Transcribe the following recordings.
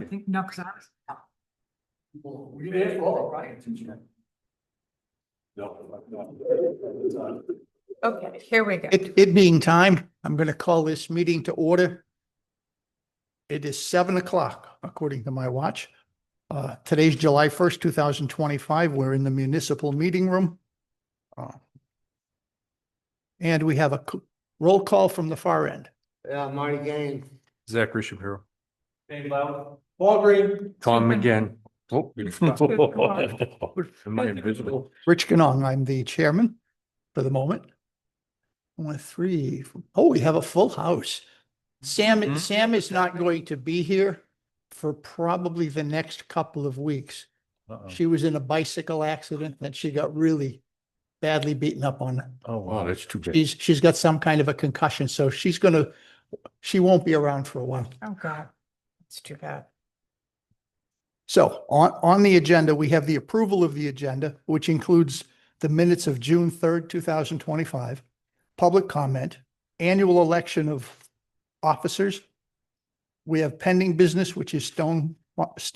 think, no, because I was. You did, oh, right. Okay, here we go. It being time, I'm going to call this meeting to order. It is 7:00 according to my watch. Today's July 1st, 2025. We're in the municipal meeting room. And we have a roll call from the far end. Yeah, Marty Gaines. Zachary Shapiro. Dave Loud. Paul Green. Tom McGinn. Oh. Am I invisible? Rich Ganong, I'm the chairman for the moment. 1, 3. Oh, we have a full house. Sam is not going to be here for probably the next couple of weeks. Uh-oh. She was in a bicycle accident and she got really badly beaten up on it. Oh, wow, that's too bad. She's got some kind of a concussion, so she won't be around for a while. Oh, God. It's too bad. So on the agenda, we have the approval of the agenda, which includes the minutes of June 3rd, 2025, public comment, annual election of officers. We have pending business, which is Stone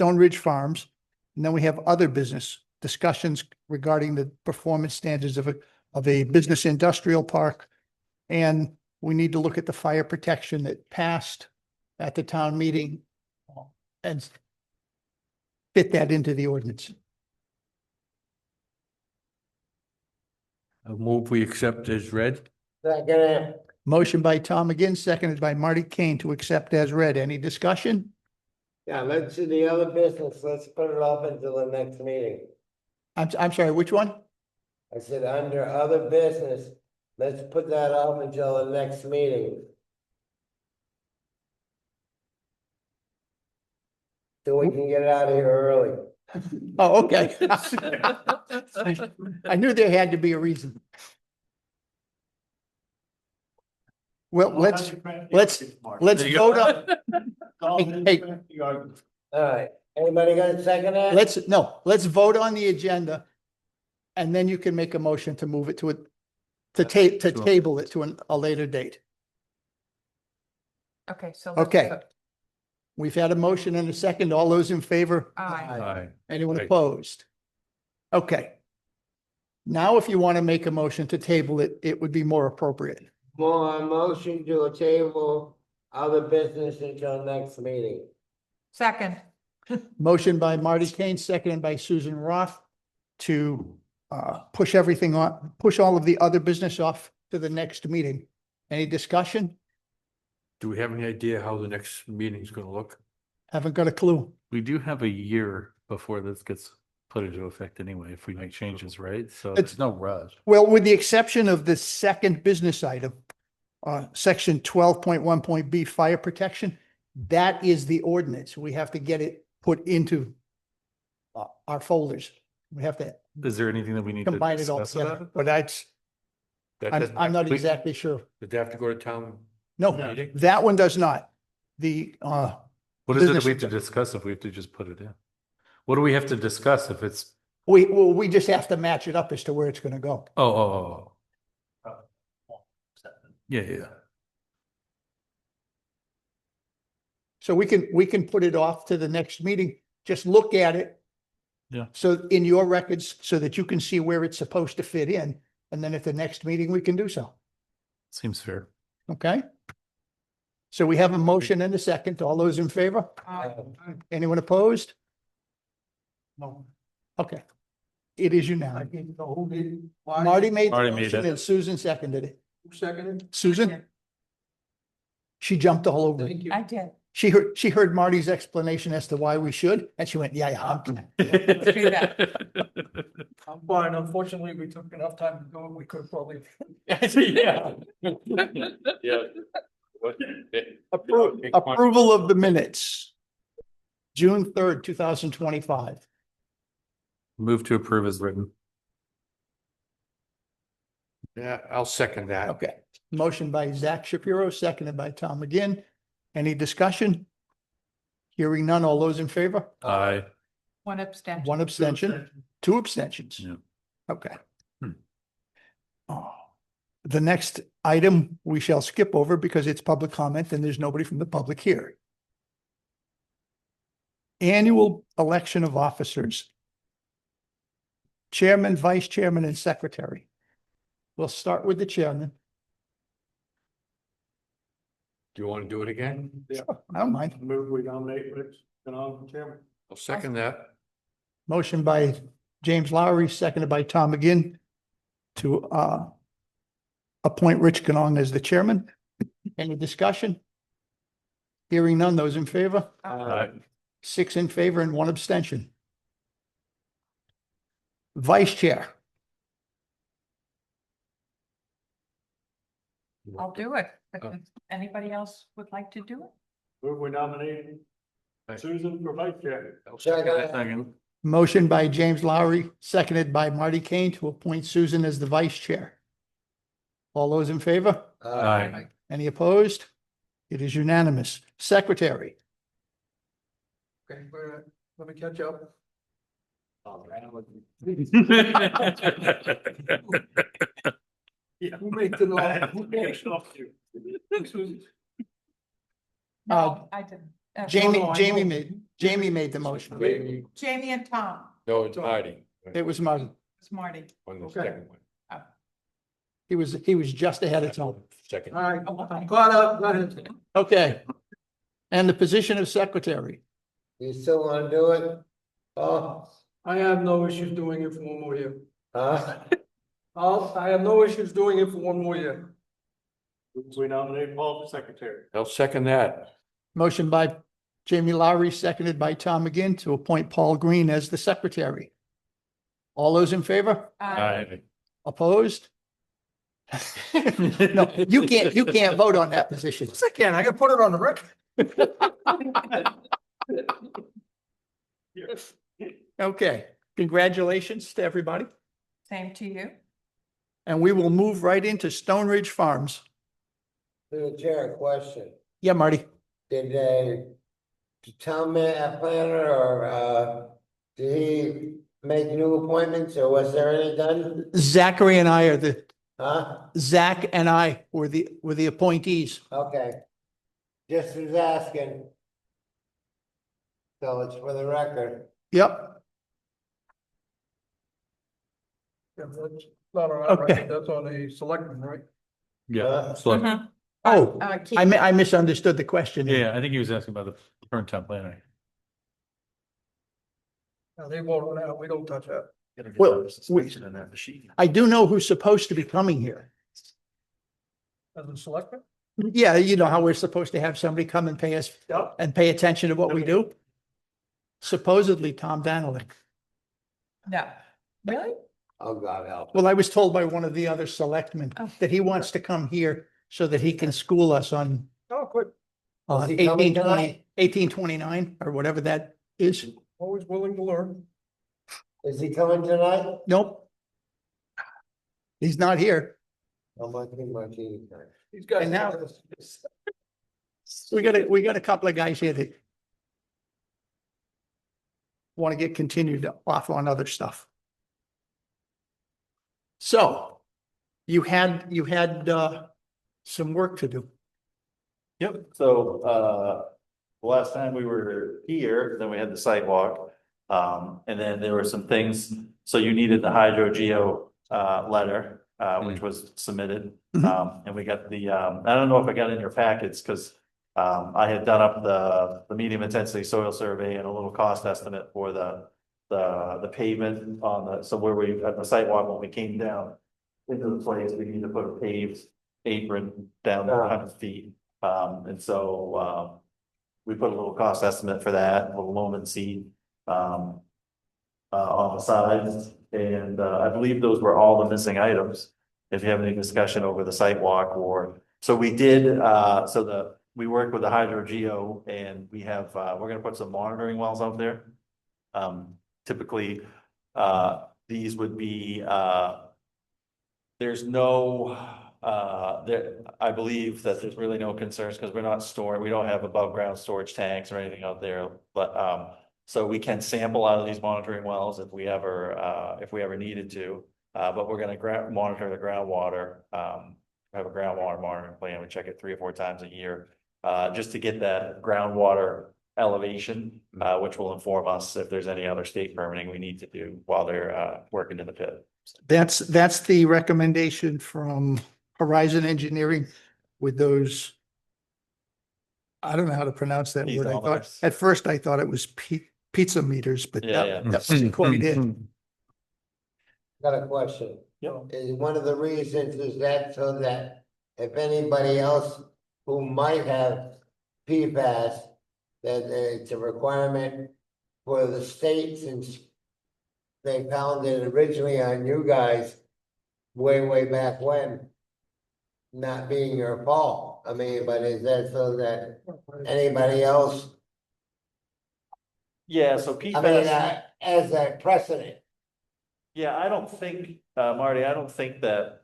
Ridge Farms. And then we have other business discussions regarding the performance standards of a business industrial park. And we need to look at the fire protection that passed at the town meeting and fit that into the ordinance. I move we accept as read. Second, Motion by Tom again, seconded by Marty Kane to accept as read. Any discussion? yeah, let's do the other business. Let's put it off until the next meeting. I'm sorry, which one? I said, under other business, let's put that off until the next meeting. So we can get out of here early. Oh, okay. I knew there had to be a reason. Well, let's vote on, hey, All right, anybody gonna second that? let's vote on the agenda. And then you can make a motion to move it to table it to a later date. Okay, so. let's Okay. vote. We've had a motion and a second. All those in favor? Aye. Aye. Anyone Aye. opposed? Okay. Now, if you want to make a motion to table it, it would be more appropriate. More motion to a table, other business until next meeting. Second. Motion by Marty Kane, seconded by Susan Roth to push everything on, push all of the other business off to the next meeting. Any discussion? Do we have any idea how the next meeting is going to look? Haven't got a clue. We do have a year before this gets put into effect anyway, if we make changes, right? So It's- there's no rush. Well, with the exception of the second business item, section 12.1.b fire protection, that is the ordinance. We have to get it put into our folders. We have to Is there anything that we need to combine it all discuss about together, it? but That I'm doesn't not have to be- exactly sure. Did they have to go to town? No, meeting? that one does not. The, What is it that business we have to discuss if we have to just put it in? What do we have to discuss if it's, we just have to match it up as to where it's gonna go. yeah. So we can put it off to the next meeting. Just look at it. Yeah. So in your records, so that you can see where it's supposed to fit in. And then at the next meeting, we can do so. Seems fair. Okay? So we have a motion and a second. All those in favor? Aye. Anyone opposed? No. Okay. It is unanimous. Marty made the Marty made motion it. and Susan seconded it. Who seconded? Susan? She jumped all over. it. Thank you. I did. She heard Marty's explanation as to why we should, and she went, yeah. Let's do that. I'm fine. Unfortunately, we took enough time to go, we could have probably. Yeah. Yeah. Approval of the minutes. June 3rd, 2025. Move to approve as written. Yeah, I'll second that. Okay. Motion by Zach Shapiro, seconded by Tom McGinn. Any discussion? Hearing none. All those in favor? Aye. One abstention. One abstention, two abstentions. Yeah. Okay. Hmm. Oh, the next item we shall skip over because it's public comment and there's nobody from the public here. Annual election of officers. Chairman, vice chairman, and secretary. We'll start with the chairman. Do you want to do it again? I don't mind. Move we nominate Rich Canong for chairman. I'll second that. Motion by James Lowry, seconded by Tom McGinn to appoint Rich Ganong as the chairman. Any discussion? Hearing none, those in favor? Aye. 6 in favor and 1 abstention. Vice chair. I'll do it. If Oh. anybody else would like to do it? Move we nominate Aye. Susan for vice chair. I'll second that. Second. Motion by James Lowry, seconded by Marty Kane to appoint Susan as the vice chair. All those in favor? Aye. Any opposed? It is unanimous. Secretary. Okay, let me catch up. Yeah, who made the law? Who makes law? Susan. Uh, No, I didn't. Jamie, I Jamie know. made the motion. Maybe, Jamie and Tom. no, it's Marty It was Marty. It's Marty. on the Okay. second one. He was just ahead of time. Second. All right, Oh, okay. I'm caught up, go ahead. Okay. And the position of secretary. You still wanna do it? Oh, I have no issues doing it for one more year. huh? I have no issues doing it for one more year. We nominate Paul for secretary. I'll second that. Motion by Jamie Lowry, seconded by Tom McGinn to appoint Paul Green as the secretary. All those in favor? Aye. Opposed? No, you can't vote on that position. Yes, I can, I can put it on the record. Okay, congratulations to everybody. Same to you. And we will move right into Stone Ridge Farms. Through the chair, a question. Yeah, Marty. Did the town planner or, did he make new appointments or was there any done? Zachary and I are Huh? Zach and I were the appointees. Okay. Just was asking. So it's for the record. Yep. Yeah, that's not on our Okay. record, that's on the selectmen, right? Yeah. Select- Mhm. Oh, Keith, I misunderstood the question. Yeah, I think he was asking about the current town planner. Now, they vote on that, we don't touch that. Well, I do know who's supposed to be coming here. As a selectman? Yeah, you know how we're supposed to have somebody come and pay us Yep. and pay attention to what we do? Supposedly Tom Danilick. no, really? Oh, God help. Well, I was told by one of the other selectmen Oh. that he wants to come here so that he can school us on Oh, quick, Is he coming 1829 or whatever that is. always willing to learn. Is he coming tonight? Nope. He's not here. Oh, my God. He's got. And now- We got a couple of guys here that want to get continued off on other stuff. So you had some work to do. Yep, so, the last time we were here, then we had the sidewalk. And then there were some things, so you needed the hydro geo, letter, which was submitted. Mhm. And we got the, I don't know if I got it in your packets, cause, I had done up the medium intensity soil survey and a little cost estimate for the pavement on the, so where we, at the sidewalk, when we came down into the place, we need to put a paved apron down there 100 feet. And so, we put a little cost estimate for that, a little loam and seed, on the sides. And, I believe those were all the missing items. If you have any discussion over the sidewalk or, so we did, we worked with the hydro geo and we have, we're gonna put some monitoring wells out there. Typically, these would be, there's no, I believe that there's really no concerns because we're not storing, we don't have above ground storage tanks or anything out there. But, so we can sample out of these monitoring wells if we ever needed to. But we're gonna monitor the groundwater, have a groundwater monitoring plan. We check it 3 or 4 times a year, just to get that groundwater elevation, which will inform us if there's any other state permitting we need to do while they're, working in the pit. That's the recommendation from Horizon Engineering with those. I don't know how to pronounce that word. I thought, Piezometers. at first I thought it was pizza meters, but Yeah, that yeah. wasn't quite it. Got a question. Yep. Is one of the reasons is that so that if anybody else who might have PFAS, that it's a requirement for the state since they found it originally on you guys way back when, not being your fault. I mean, but is that so that anybody else, Yeah, so I mean, PFAS, as a precedent? yeah, I don't think, Marty, I don't think that,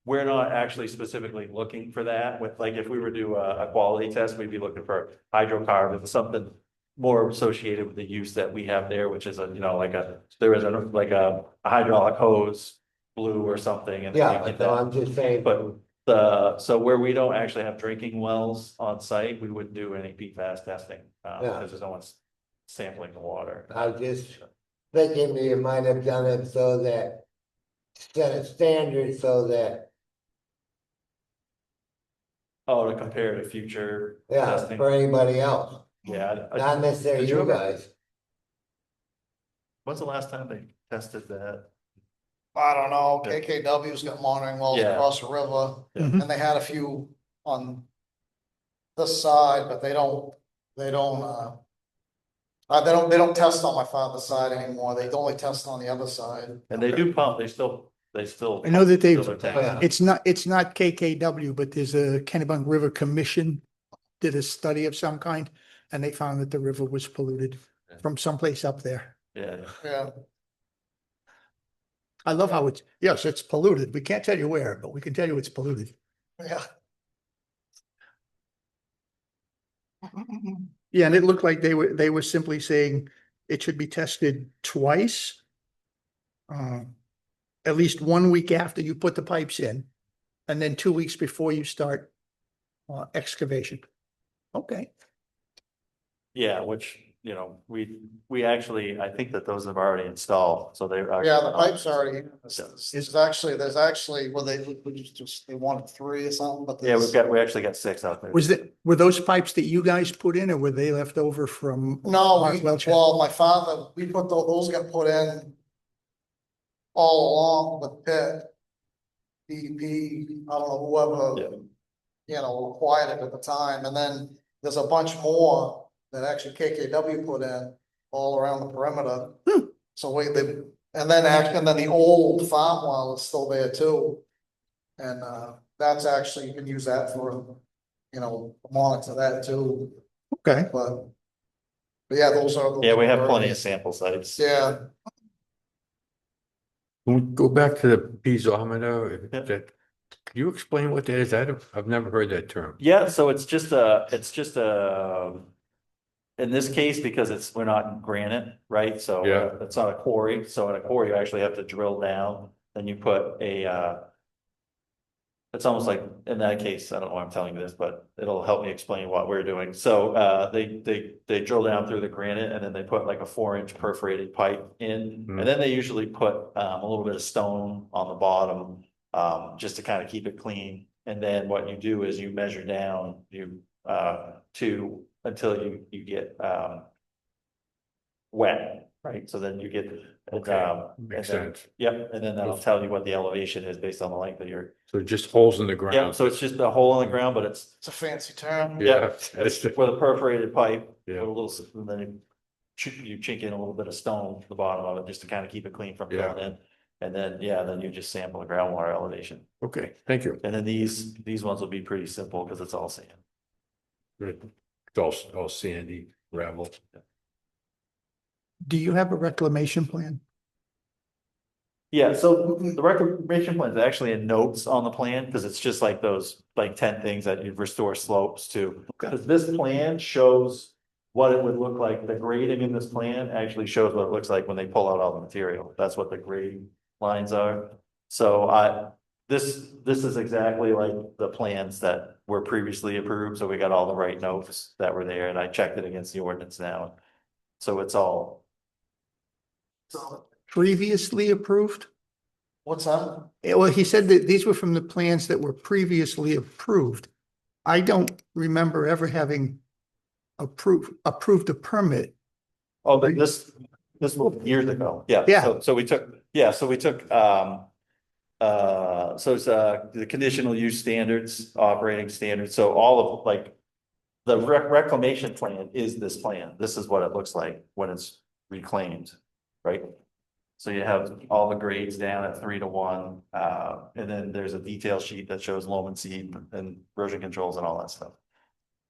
we're not actually specifically looking for that with, like, if we were to do a quality test, we'd be looking for hydrocarbons, something more associated with the use that we have there, which is there is a hydraulic hose, blue or something. And then you Yeah, get so that. I'm just saying. But so where we don't actually have drinking wells on site, we wouldn't do any PFAS testing, because there's no one's sampling the water. I was just thinking that you might have done it so that set a standard so that, Oh, to compare to future yeah, testing. for anybody else, Yeah. not necessarily Did you you ever- guys. When's the last time they tested that? I don't know, Yeah. KKW's got monitoring wells Yeah. across the river, Yeah. Mhm. and they had a few on this side, but they don't, they don't test on my father's side anymore, they only test on the other side. And they do pump, they still. I know that they've- fill their tank. It's not KKW, but there's a Kennebunk River Commission did a study of some kind, and they found that the river was polluted from someplace up there. Yeah, Yeah, I love how yes, it's polluted. We can't tell you where, but we can tell you it's polluted. yeah. Yeah, and it looked like they were simply saying it should be tested twice. At least 1 week after you put the pipes in, and then 2 weeks before you start excavation. Okay, yeah, which, we actually, I think that those have already installed, so they're. Yeah, the pipes already, Yeah. there's actually, well, they wanted 3 or something, but. Yeah, we actually got 6 out there. were those pipes that you guys put in, or were they left over from? No, Mark Welch? well, my father, we put those got put in all along the pit. DEP, I don't know, whoever, acquired it at the time, and then there's a bunch more that actually KKW put in all around the perimeter. So and then the old farm well is still there too. And, that's actually, you can use that for, monitor that too, Okay, but yeah, those are. Yeah, we have plenty of sample sites. Yeah, Can we go back to the piezometer? Yeah. Can you explain what that is? I've never heard that term. Yeah, so it's just in this case, because we're not in granite, right? So Yeah. it's not a quarry. So in a quarry, you actually have to drill down, then you put it's almost like, in that case, I don't know why I'm telling you this, but it'll help me explain what we're doing. So they drill down through the granite, and then they put like a 4-inch perforated pipe in. Hmm. And then they usually put a little bit of stone on the bottom, just to kind of keep it clean. And then what you do is you measure down until you get wet, right? So then you get. Okay, makes and then- sense. Yep, and then that'll tell you what the elevation is based on the length of your. So just holes in the Yeah, ground. so it's just a hole in the ground, but it's it's a fancy term. Yeah. it's with a perforated pipe. Yeah. With a little, and then you chink in a little bit of stone to the bottom of it, just to kind of keep it clean from Yeah. going in. And then, then you just sample the groundwater elevation. Okay, thank you. And then these ones will be pretty simple because it's all sand. Good. It's all sandy, gravel. do you have a reclamation plan? Yeah, so the reclamation plan is actually in notes on the plan, because it's just like those, like 10 things that you'd restore slopes to. Because this plan shows what it would look like, the grading in this plan actually shows what it looks like when they pull out all the material. That's what the grade lines are. So this is exactly like the plans that were previously approved, so we got all the right notes that were there, and I checked it against the ordinance now. So it's all, Previously approved? What's that? Well, he said that these were from the plans that were previously approved. I don't remember ever having approved a permit. oh, but this was years ago, yeah. Yeah. So we took, so it's the conditional use standards, operating standards, so all of like. The reclamation plan is this plan, this is what it looks like when it's reclaimed, right? So you have all the grades down at 3:1, and then there's a detail sheet that shows loam and seed and erosion controls and all that stuff.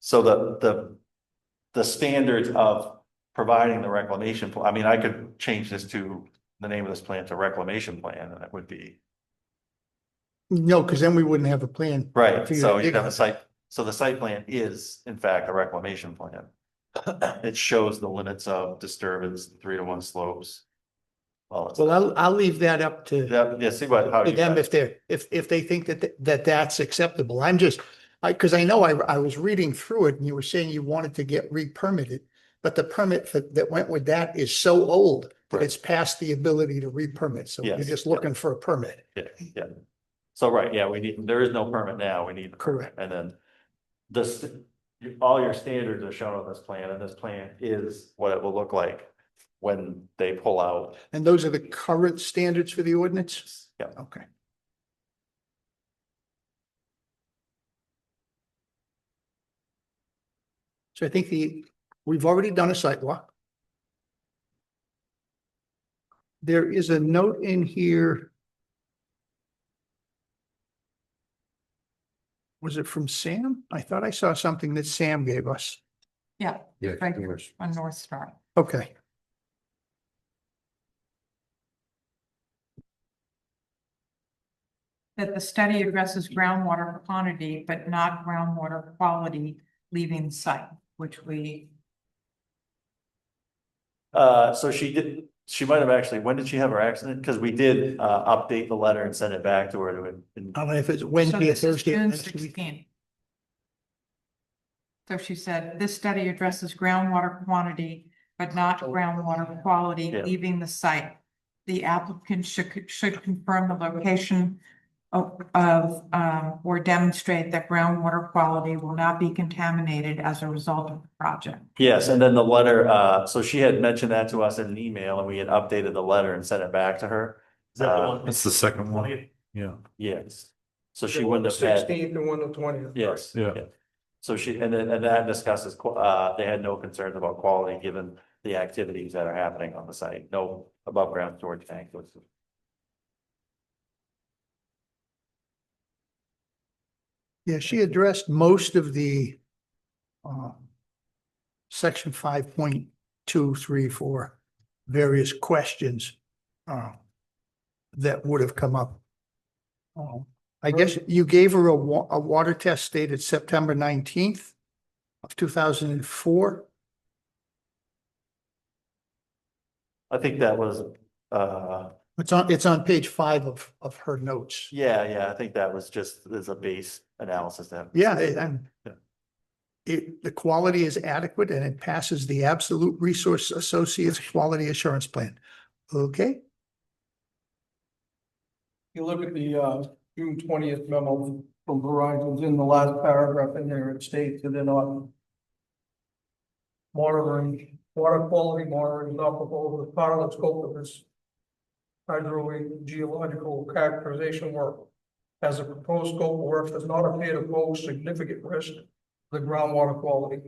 So the standards of providing the reclamation, I mean, I could change this to the name of this plan to reclamation plan, and it would be. No, because then we wouldn't have a plan. Right, for you to so you dig have a on. site, so the site plan is in fact a reclamation plan. It shows the limits of disturbance, 3:1 slopes. All that Well, stuff. I'll leave that up to Yeah, see what, how to you. them guys- if they think that that's acceptable. I'm just, because I know I was reading through it and you were saying you wanted to get re-permitted. But the permit that went with that is so old that it's past the ability to re-permit. So you're Yes. just looking for a permit. Yeah. So, right, yeah, there is no permit now, we need. the permit. Correct. And then this, all your standards are shown on this plan, and this plan is what it will look like when they pull out. And those are the current standards for the ordinance? Yeah. Okay. So I think we've already done a site walk. There is a note in here. Was it from Sam? I thought I saw something that Sam gave us. Yeah, Yeah. right here on North Star. Okay. That the study addresses groundwater quantity, but not groundwater quality leaving the site, which we, So she might have actually, when did she have her accident? Because we did update the letter and send it back to her to. I don't know if it's so Wednesday or this is Thursday. June last week. 16th. So she said, this study addresses groundwater quantity, but not groundwater quality Yeah. leaving the site. The applicant should confirm the location or demonstrate that groundwater quality will not be contaminated as a result of the project. Yes, and then the letter, so she had mentioned that to us in an email, and we had updated the letter and sent it back to her. Is that the one? That's the second one. Yeah. Yes. So she wouldn't have had. 16th and 1 to 20th. Yes. Yeah. So and that discusses, they had no concerns about quality given the activities that are happening on the site, no above ground storage tank. Yeah, she addressed most of the section 5.234 various questions that would have come up. I guess you gave her a water test dated September 19th of 2004. I think that was, It's on page 5 of her notes. yeah, I think that was just as a base analysis then. Yeah, Yeah. the quality is adequate and it passes the Absolute Resource Associates Quality Assurance Plan. Okay, You look at the June 20th memo from Verizon's in the last paragraph in there, it states that they're not monitoring, water quality monitoring is not proposed as part of the scope of this hydrogeological characterization work. As a proposed scope of work does not appear to pose significant risk to the groundwater quality.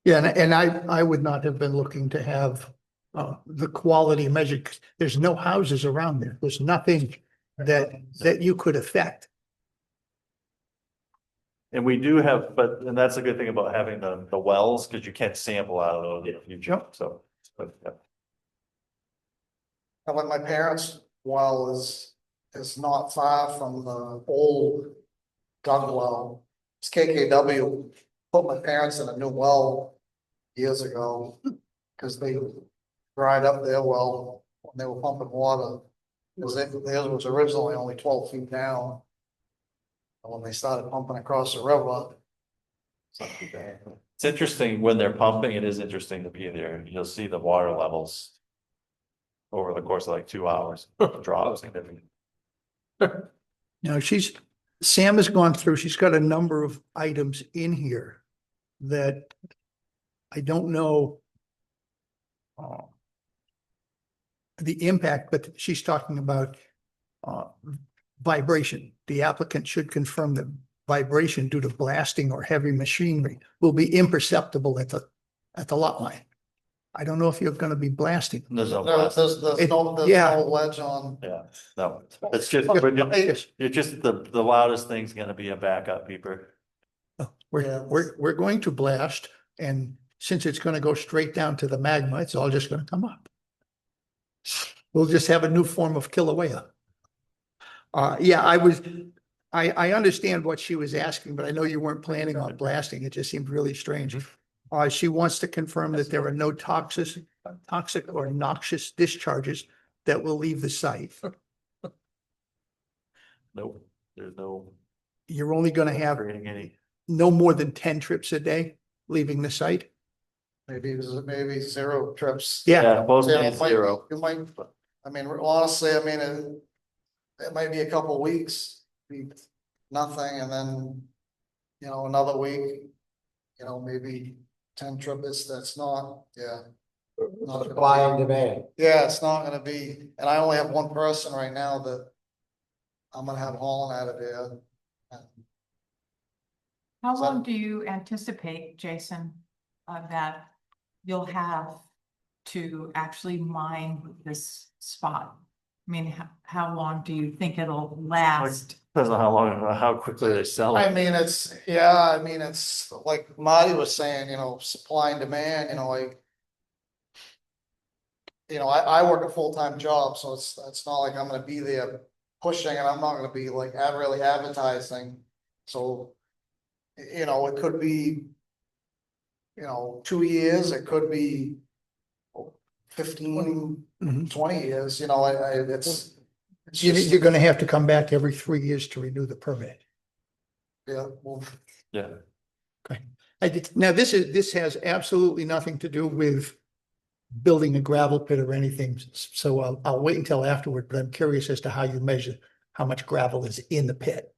yeah, and I would not have been looking to have the quality measured. 'Cause there's no houses around there. There's nothing that you could affect. And we do have, and that's a good thing about having the wells, because you can't sample out of those if you jump, so. But, yeah. And like my parents' well is not far from the old dug well. It's KKW put my parents in a new well years ago. Cause they dried up their well when they were pumping water. Cause theirs was originally only 12 feet down. when they started pumping across the river. It's interesting when they're pumping, it is interesting to be there. You'll see the water levels over the course of like 2 hours, drop significantly. Now, Sam has gone through, she's got a number of items in here that I don't know the impact, but she's talking about vibration. The applicant should confirm that vibration due to blasting or heavy machinery will be imperceptible at the lot line. I don't know if you're gonna be blasting. There's no. There's Yeah. no ledge on. Yeah, no, it's just, Yes. you're just, the loudest thing's gonna be a backup beeper. We're going to blast, and since it's gonna go straight down to the magma, it's all just gonna come up. We'll just have a new form of Kilauea. Yeah, I understand what she was asking, but I know you weren't planning on blasting. It just seemed really strange. She wants to confirm that there are no toxic or noxious discharges that will leave the site. Nope, there's no You're only gonna have creating any. no more than 10 trips a day leaving the site. Maybe 0 trips. Yeah, Most Yeah, days it might- zero. You might, I mean, honestly, I mean, it might be a couple of weeks, be nothing, and then, another week, maybe 10 trips, that's not, yeah. Not gonna Supply and be- demand. Yeah, it's not gonna be, and I only have one person right now that I'm gonna have hauling out of there. How So- long do you anticipate, Jason, that you'll have to actually mine this spot? I mean, how long do you think it'll last? Depends on how quickly they sell I it. mean, it's like Marty was saying, supply and demand, like. I work a full-time job, so it's not like I'm gonna be there pushing, and I'm not gonna be like really advertising. So, it could be, 2 years, it could be 15, Mhm. 20 years, it's You're just, gonna have to come back every 3 years to renew the permit. yeah, well, Yeah, Now, this has absolutely nothing to do with building a gravel pit or anything. So I'll wait until afterward, but I'm curious as to how you measure how much gravel is in the pit.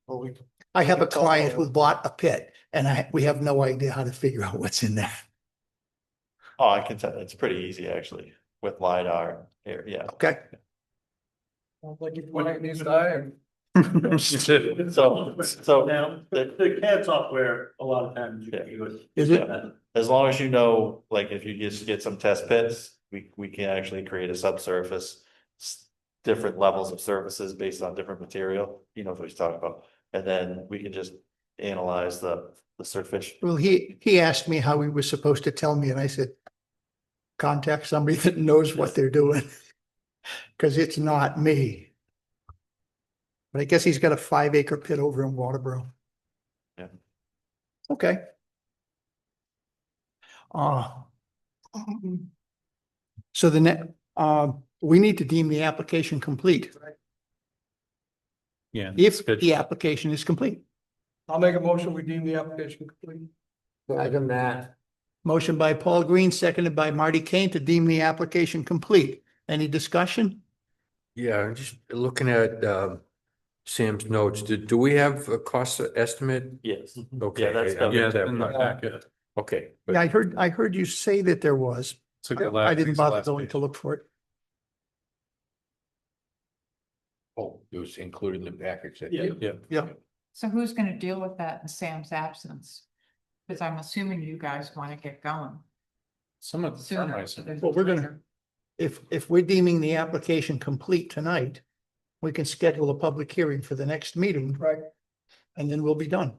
well, we. I have a We talked client about who bought a pit and we have no idea how to figure out what's in there. oh, I can tell, it's pretty easy actually with LiDAR here, yeah. Okay. Sounds like your client needs to hire. So, Now, the CAD software, a lot of times you can use. Is it? as long as you know, like if you just get some test pits, we can actually create a subsurface. Different levels of surfaces based on different material, what he's talking about, and then we can just analyze the surface. Well, he asked me how he was supposed to tell me, and I said, contact somebody that knows what they're doing. Cause it's not me. But I guess he's got a 5-acre pit over in Waterboro. Yeah. Okay. So we need to deem the application complete, Yeah. if good. the application is complete. I'll make a motion, we deem the application complete. Second that. Motion by Paul Green, seconded by Marty Kane to deem the application complete. Any discussion? Yeah, I'm just looking at Sam's notes. Do we have a cost estimate? Yes. Okay. Yeah, that's I- I Yeah, missed that in the one. packet. Okay. Yeah, I heard you say that there was. Took it I didn't last- bother last going page. to look for it. Oh, it was included in the package. Yeah. Yeah. So who's gonna deal with that in Sam's absence? Because I'm assuming you guys want to get going Some of the sooner. termites. so there's Well, we're gonna- later. If we're deeming the application complete tonight, we can schedule a public hearing for the next meeting. Right. And then we'll be done.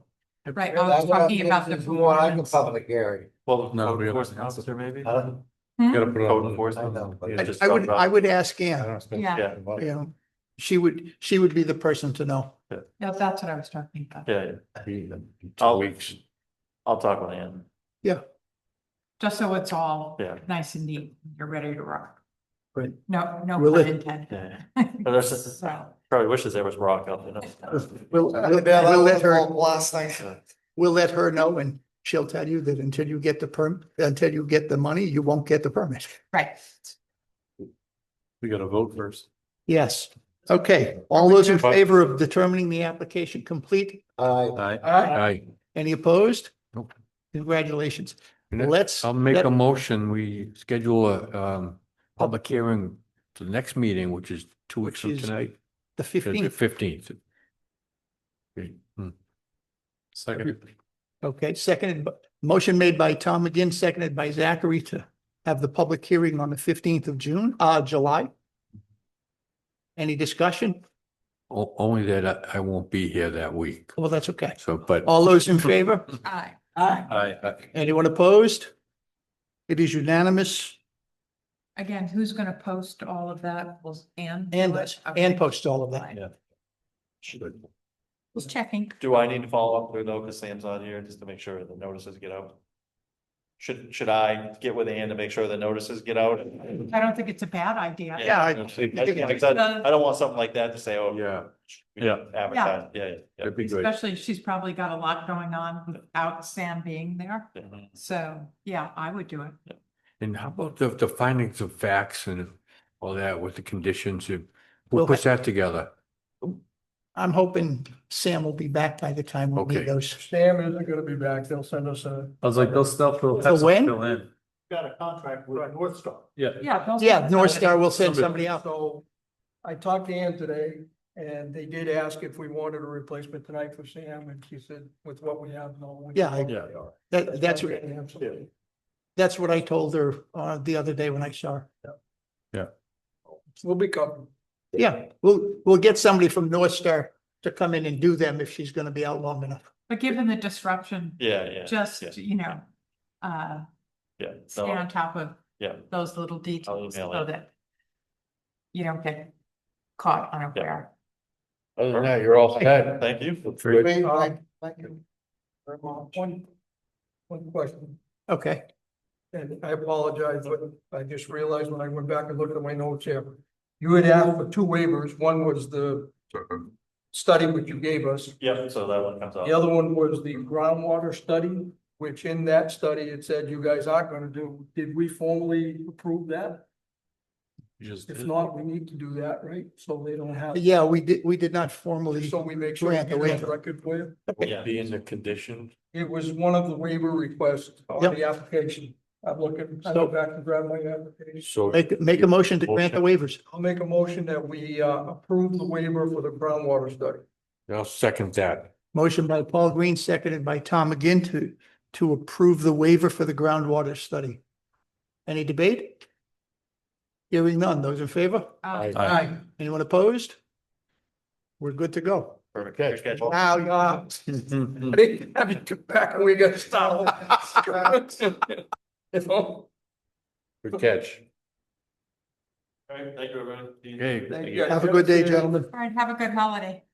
Right, I was talking about the This is more like a performance. public hearing. Well, No, code we have- enforcement officer maybe? Huh? Gotta put it Code on. enforcement. I know, but- Yeah, just I would, talk about- I would ask I Ann, don't spend- Yeah. you know, she would be the person to know. No, that's what I was talking about. Yeah, 2 weeks. I'll talk with Ann. Just so it's all Yeah. nice and neat, you're ready to rock. Great. No Will pun it- intended. Yeah. But that's- So, Probably wishes there was rock out there. We'll let her know and she'll tell you that until you get until you get the money, you won't get the permit. Right. We gotta vote first. Yes. Okay. All those in favor of determining the application complete? Aye. Aye. Any opposed? Nope. Congratulations. And that- Let's. I'll make let- a motion. We schedule a public hearing for the next meeting, which is 2 weeks from Which is tonight. The 15th. 15th. Second. Okay, motion made by Tom McGinn, seconded by Zachary to have the public hearing on the 15th of July. Any discussion? Only that I won't be here that week. Well, that's okay. So, but All those in favor? Aye. Aye. Anyone opposed? It is unanimous Again, who's gonna post all of that? Will Ann? do and it? and Okay. post all of that. Fine. Yeah. should. Just checking. Do I need to follow up with though, because Sam's on here, just to make sure the notices get out? Should I get with Ann to make sure the notices get out? I don't think it's a bad idea. Yeah, I don't want something like that to say, oh. Yeah, Yeah. Advertise, yeah, that'd be good. Especially she's probably got a lot going on without Sam being there. yeah. So, yeah, I would do it. And how about the findings of facts and all that with the conditions? We'll We'll put that together. I'm hoping Sam will be back by the time we need Okay. those. Sam isn't gonna be back. They'll send us a, I was like, they'll still fill. So when? Fill in. Got a contract with North Star. Yeah. Yeah. don't- Yeah, North Star will send somebody out. so I talked to Ann today and they did ask if we wanted a replacement tonight for Sam and she said with what we have, no. we- Yeah, Yeah. That's Absolutely. That's what I told her the other day when I saw her. We'll be covered. Yeah, we'll get somebody from North Star to come in and do them if she's gonna be out long enough. But given the disruption, Yeah. just, yeah, you know, Yeah. stay No, on top of Yeah. those little details email so it. that you don't get caught unaware. Other than that, you're all set. Thank you. Good. Thank you. One question, Okay, and I apologize, but I just realized when I went back and looked at my notes here. You had asked for two waivers. One was the study which you gave us. Yep, so that one comes out. The other one was the groundwater study, which in that study, it said you guys aren't gonna do. Did we formally approve that? You just If did. not, we need to do that, right? So they don't have, yeah, we did not formally, so we make sure we Grant the get it on waiver. record for you. Yeah. Be in the condition. It was one of the waiver requests on Yep. the application. I'm looking, I So- go back and grab my application. So make a motion to grant the waivers. I'll make a motion that we approve the waiver for the groundwater study. I'll second that. Motion by Paul Green, seconded by Tom McGinn to approve the waiver for the groundwater study. Any debate? Hearing none. Those in favor? Aye. Anyone opposed? We're good to go. Perfect. Okay. Good catch. Now, I didn't have you come back and we got to stop. You know? Good catch. All right, thank you, everyone. Okay. Thank you. have a good day, gentlemen. All right, have a good holiday.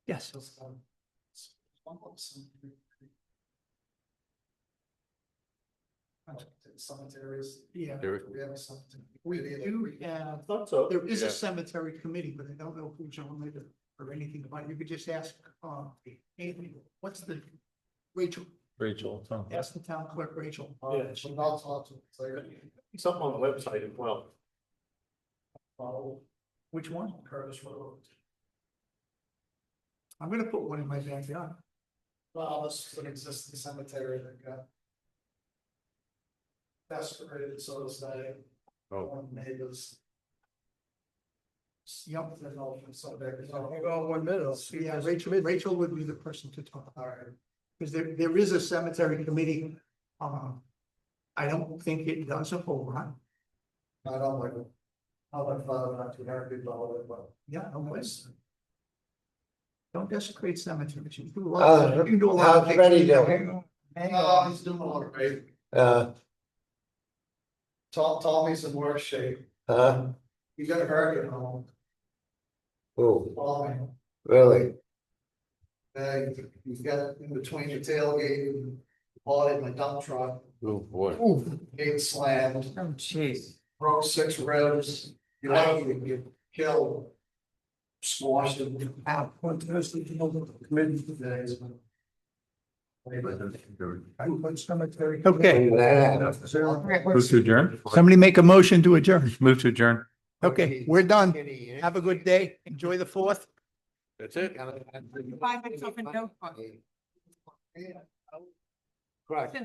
Yes. Cemeteries. Yeah. There- We have a cemetery. We do have, Thought so. there is Yeah. a cemetery committee, but I don't know who's on it or anything about it. You could just ask, Amy, what's the, Rachel, Rachel. Tom. ask the town clerk, Rachel. Yeah. She knows how to say Something on the website as well. Which one? Curtis Road. I'm gonna put one in my backyard. Well, this is an existing cemetery that got desecrated, so to say. Oh. One neighbors. Yep. There's no subject. Hang on 1 minute. I'll see if Yeah, there's- Rachel would be the person to talk. All right. Because there is a cemetery committee. I don't think it does a whole lot. I don't like it. I'll let Father not to have people all over, but. Yeah, no worries. Don't desecrate cemeteries. You can do a lot. You can do a lot. of How's Freddie doing? Hang on. Oh, he's doing all right. Tommy's in worse shape. He got hurt at home. Oh, Falling. really? He's got in between the tailgate and the body of my dump truck, Oh, boy. gate slammed, Oh, jeez. broke 6 ribs. You like to get killed. squashed it. Committee today. Okay, Move to adjourn? somebody make a motion to adjourn. Move to adjourn. Okay, we're done. Have a good day. Enjoy the 4th. That's it? Buy myself a notebook. Correct. Since